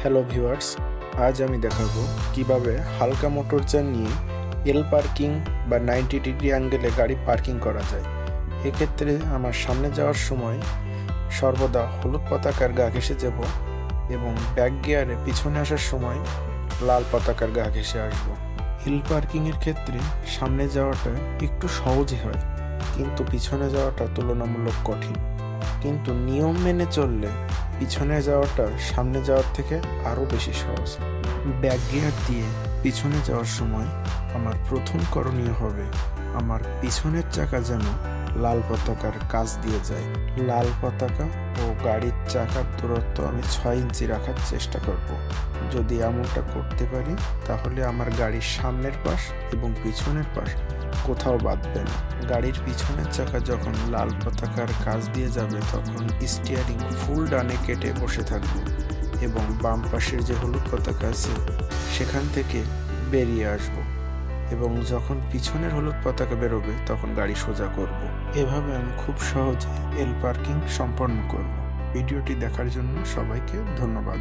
Hello viewers, আজ আমি দেখাবো কিভাবে হালকা মোটর যান নিয়ে এল পার্কিং বা 90 ডিগ্রি অ্যাঙ্গেলে গাড়ি পার্কিং করা যায়। এক্ষেত্রে আমার সামনে যাওয়ার সময় সর্বদা হলুদ পতাকার গা ঘেঁষে যাব এবং ব্যাক গিয়ারে পিছনে আসার সময় লাল পতাকার গা ঘেঁষে আসবো। হিল পার্কিংয়ের ক্ষেত্রে সামনে যাওয়াটা একটু সহজই হয়, কিন্তু পিছনে যাওয়াটা তুলনামূলক কঠিন। কিন্তু নিয়ম মেনে চললে পিছনে যাওয়াটা সামনে যাওয়ার থেকে আরও বেশি সহজ। ব্যাক গিয়ার দিয়ে পিছনে যাওয়ার সময় আমার প্রথম করণীয় হবে আমার পিছনের চাকা যেন লাল পতাকার কাছ দিয়ে যায়। লাল পতাকা ও গাড়ির চাকার দূরত্ব আমি 6 ইঞ্চি রাখার চেষ্টা করব। যদি এমনটা করতে পারি তাহলে আমার গাড়ির সামনের পাশ এবং পিছনের পাশ কোথাও বাঁধবে না। গাড়ির পিছনের চাকা যখন লাল পতাকার কাছ দিয়ে যাবে তখন স্টিয়ারিং ফুল ডানে কেটে বসে থাকবো এবং বাম পাশের যে হলুদ পতাকা আছে সেখান থেকে বেরিয়ে আসব এবং যখন পিছনের হলুদ পতাকা বেরোবে তখন গাড়ি সোজা করব। এভাবে আমি খুব সহজে এল পার্কিং সম্পন্ন করব। ভিডিওটি দেখার জন্য সবাইকে ধন্যবাদ।